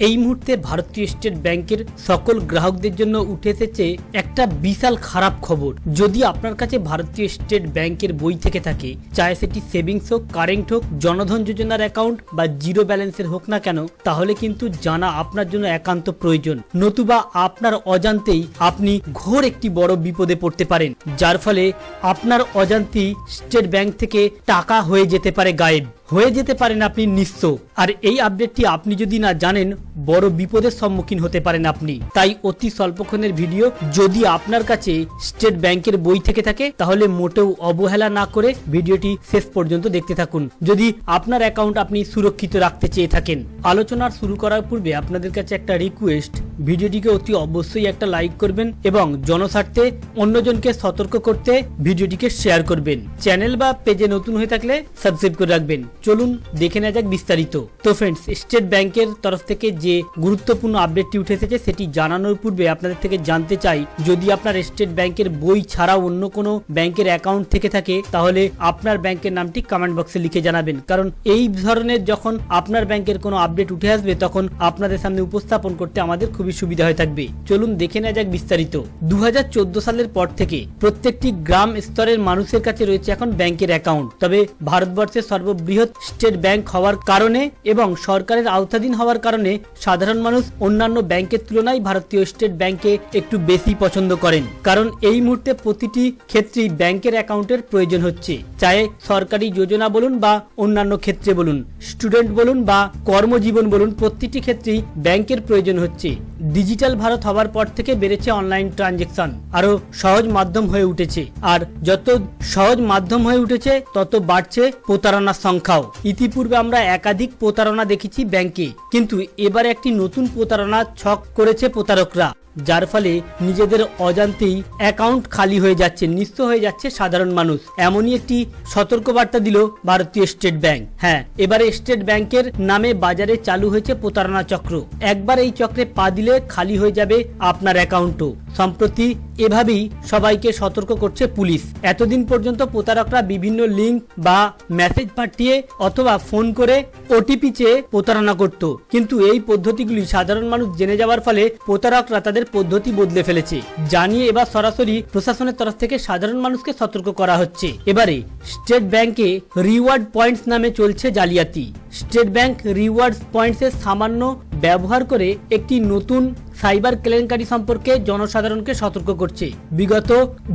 এই মুহূর্তে ভারতীয় স্টেট ব্যাংকের সকল গ্রাহকদের জন্য উঠে এসেছে একটা বিশাল খারাপ খবর। যদি আপনার কাছে ভারতীয় স্টেট ব্যাংকের বই থেকে থাকে, চাहे সেটি সেভিংস হোক, কারেন্ট হোক, জনধন যোজনার অ্যাকাউন্ট বা জিরো ব্যালেন্সের হোক না কেন, তাহলে কিন্তু জানা আপনার জন্য একান্ত প্রয়োজন। নতুবা আপনার অজান্তেই আপনি ঘোর একটি বড় বিপদে পড়তে পারেন, যার ফলে আপনার অজান্তেই স্টেট ব্যাংক থেকে টাকা হয়ে যেতে পারে গায়েব, হয়ে যেতে পারেন আপনি নিঃস্ব। আর এই আপডেটটি আপনি যদি না জানেন, বড় বিপদের সম্মুখীন হতে পারেন আপনি। তাই অতি স্বল্পক্ষণের ভিডিও, যদি আপনার কাছে স্টেট ব্যাংকের বই থেকে থাকে তাহলে মোটেও অবহেলা না করে ভিডিওটি শেষ পর্যন্ত দেখতে থাকুন, যদি আপনার অ্যাকাউন্ট আপনি সুরক্ষিত রাখতে চেয়ে থাকেন। আলোচনার শুরু করার পূর্বে আপনাদের কাছে একটা রিকোয়েস্ট, ভিডিওটিকে অতি অবশ্যই একটা লাইক করবেন এবং জনস্বার্থে অন্যজনকে সতর্ক করতে ভিডিওটিকে শেয়ার করবেন। চ্যানেল বা পেজে নতুন হয়ে থাকলে সাবস্ক্রাইব করে রাখবেন। চলুন দেখে নেওয়া যাক বিস্তারিত। তো ফ্রেন্ডস, স্টেট ব্যাংকের তরফ থেকে যে গুরুত্বপূর্ণ আপডেটটি উঠে এসেছে সেটি জানানোর পূর্বে আপনাদের থেকে জানতে চাই, যদি আপনার স্টেট ব্যাংকের বই ছাড়াও অন্য কোনো ব্যাংকের অ্যাকাউন্ট থেকে থাকে তাহলে আপনার ব্যাংকের নামটি কমেন্ট বক্সে লিখে জানাবেন, কারণ এই ধরনের যখন আপনার ব্যাংকের কোনো আপডেট উঠে আসবে তখন আপনাদের সামনে উপস্থাপন করতে আমাদের খুবই সুবিধা হয়ে থাকবে। চলুন দেখে নেওয়া যাক বিস্তারিত। 2014 সালের পর থেকে প্রত্যেকটি গ্রাম স্তরের মানুষের কাছে রয়েছে এখন ব্যাংকের অ্যাকাউন্ট। তবে ভারতবর্ষের সর্ববৃহৎ স্টেট ব্যাংক হওয়ার কারণে এবং সরকারের আওতাধীন হওয়ার কারণে সাধারণ মানুষ অন্যান্য ব্যাংকের তুলনায় ভারতীয় স্টেট ব্যাংকে একটু বেশি পছন্দ করেন, কারণ এই মুহূর্তে প্রতিটি ক্ষেত্রেই ব্যাংকের অ্যাকাউন্টের প্রয়োজন হচ্ছে। চাहे সরকারি যোজনা বলুন বা অন্যান্য ক্ষেত্রে বলুন, স্টুডেন্ট বলুন বা কর্মজীবন বলুন, প্রতিটি ক্ষেত্রেই ব্যাংকের প্রয়োজন হচ্ছে। ডিজিটাল ভারত হওয়ার পর থেকে বেড়েছে অনলাইন ট্রানজেকশন, আরো সহজ মাধ্যম হয়ে উঠেছে। আর যত সহজ মাধ্যম হয়ে উঠেছে তত বাড়ছে প্রতারণার সংখ্যাও। ইতিপূর্বে আমরা একাধিক প্রতারণা দেখেছি ব্যাংকে, কিন্তু এবারে একটি নতুন প্রতারণা ছক করেছে প্রতারকরা, যার ফলে নিজেদের অজান্তেই অ্যাকাউন্ট খালি হয়ে যাচ্ছে, নিঃস্ব হয়ে যাচ্ছে সাধারণ মানুষ। এমনই একটি সতর্কবার্তা দিল ভারতীয় স্টেট ব্যাংক। হ্যাঁ, এবারে স্টেট ব্যাংকের নামে বাজারে চালু হয়েছে প্রতারণা চক্র। একবার এই চক্রে পা দিলে খালি হয়ে যাবে আপনার অ্যাকাউন্টও। সম্প্রতি এভাবেই সবাইকে সতর্ক করছে পুলিশ। এতদিন পর্যন্ত প্রতারকরা বিভিন্ন লিঙ্ক বা মেসেজ পাঠিয়ে অথবা ফোন করে ওটিপি চেয়ে প্রতারণা করত, কিন্তু এই পদ্ধতিগুলি সাধারণ মানুষ জেনে যাওয়ার ফলে প্রতারকরা তাদের পদ্ধতি বদলে ফেলেছে। জানিয়ে এবার সরাসরি প্রশাসনের তরফ থেকে সাধারণ মানুষকে সতর্ক করা হচ্ছে। এবারে স্টেট ব্যাংকে রিওয়ার্ড পয়েন্টস নামে চলছে জালিয়াতি। স্টেট ব্যাংক রিওয়ার্ডস পয়েন্টসের সামান্য ব্যবহার করে একটি নতুন সাইবার কেলেঙ্কারি সম্পর্কে জনসাধারণকে সতর্ক করছে। বিগত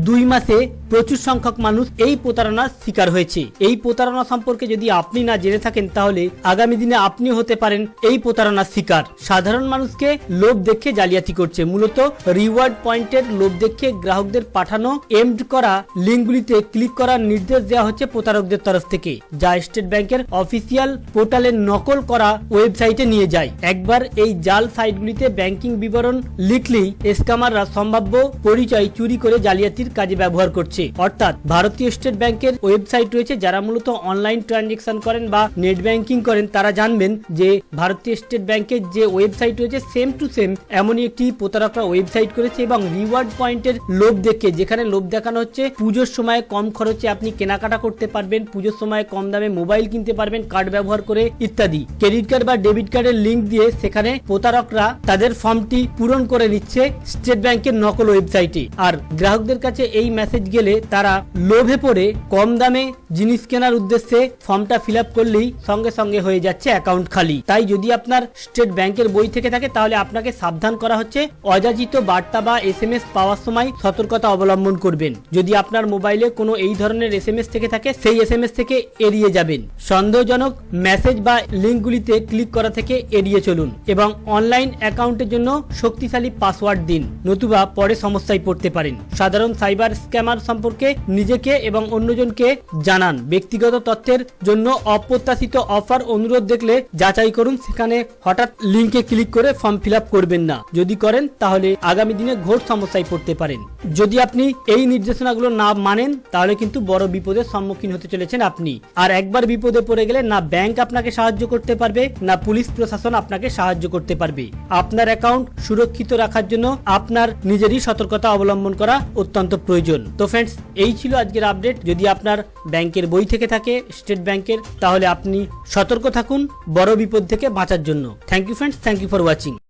2 মাসে প্রচুর সংখ্যক মানুষ এই প্রতারণার শিকার হয়েছে। এই প্রতারণা সম্পর্কে যদি আপনি না জেনে থাকেন তাহলে আগামী দিনে আপনিও হতে পারেন এই প্রতারণার শিকার। সাধারণ মানুষকে লোভ দেখে জালিয়াতি করছে, মূলত রিওয়ার্ড পয়েন্টের লোভ দেখে গ্রাহকদের পাঠানো এমড করা লিঙ্কগুলিতে ক্লিক করার নির্দেশ দেওয়া হচ্ছে প্রতারকদের তরফ থেকে, যা স্টেট ব্যাংকের অফিসিয়াল পোর্টালের নকল করা ওয়েবসাইটে নিয়ে যায়। একবার এই জাল সাইটগুলিতে ব্যাংকিং বিবরণ লিখলেই স্ক্যামাররা সম্ভাব্য পরিচয় চুরি করে জালিয়াতির কাজে ব্যবহার করছে। অর্থাৎ ভারতীয় স্টেট ব্যাংকের ওয়েবসাইট রয়েছে, যারা মূলত অনলাইন ট্রানজেকশন করেন বা নেট ব্যাংকিং করেন তারা জানবেন যে ভারতীয় স্টেট ব্যাংকের যে ওয়েবসাইট রয়েছে সেম টু সেম এমনই একটি প্রতারকরা ওয়েবসাইট করেছে এবং রিওয়ার্ড পয়েন্টের লোভ দেখে, যেখানে লোভ দেখানো হচ্ছে পুজোর সময় কম খরচে আপনি কেনাকাটা করতে পারবেন, পুজোর সময় কম দামে মোবাইল কিনতে পারবেন কার্ড ব্যবহার করে ইত্যাদি, ক্রেডিট কার্ড বা ডেবিট কার্ডের লিঙ্ক দিয়ে সেখানে প্রতারকরা তাদের ফর্মটি পূরণ করে নিচ্ছে স্টেট ব্যাংকের নকল ওয়েবসাইটে। আর গ্রাহকদের কাছে এই মেসেজ গেলে তারা লোভে পড়ে কম দামে জিনিস কেনার উদ্দেশ্যে ফর্মটা ফিল আপ করলেই সঙ্গে সঙ্গে হয়ে যাচ্ছে অ্যাকাউন্ট খালি। তাই যদি আপনার স্টেট ব্যাংকের বই থেকে থাকে তাহলে আপনাকে সাবধান করা হচ্ছে, অযাচিত বার্তা বা SMS পাওয়ার সময় সতর্কতা অবলম্বন করবেন। যদি আপনার মোবাইলে কোনো এই ধরনের SMS থেকে থাকে সেই SMS থেকে এড়িয়ে যাবেন। সন্দেহজনক মেসেজ বা লিঙ্কগুলিতে ক্লিক করা থেকে এড়িয়ে চলুন এবং অনলাইন অ্যাকাউন্টের জন্য শক্তিশালী পাসওয়ার্ড দিন, নতুবা পরে সমস্যায় পড়তে পারেন। সাধারণ সাইবার স্ক্যামার সম্পর্কে নিজেকে এবং অন্যজনকে জানান। ব্যক্তিগত তথ্যের জন্য অপ্রত্যাশিত অফার অনুরোধ দেখলে যাচাই করুন, সেখানে হঠাৎ লিঙ্কে ক্লিক করে ফর্ম ফিল আপ করবেন না। যদি করেন তাহলে আগামী দিনে ঘোর সমস্যায় পড়তে পারেন। যদি আপনি এই নির্দেশনাগুলো না মানেন তাহলে কিন্তু বড় বিপদের সম্মুখীন হতে চলেছেন আপনি। আর একবার বিপদে পড়ে গেলে না ব্যাংক আপনাকে সাহায্য করতে পারবে, না পুলিশ প্রশাসন আপনাকে সাহায্য করতে পারবে। আপনার অ্যাকাউন্ট সুরক্ষিত রাখার জন্য আপনার নিজেরই সতর্কতা অবলম্বন করা অত্যন্ত প্রয়োজন। তো ফ্রেন্ডস, এই ছিল আজকের আপডেট। যদি আপনার ব্যাংকের বই থেকে থাকে স্টেট ব্যাংকের, তাহলে আপনি সতর্ক থাকুন বড় বিপদ থেকে বাঁচার জন্য। Thank you friends, thank you for watching.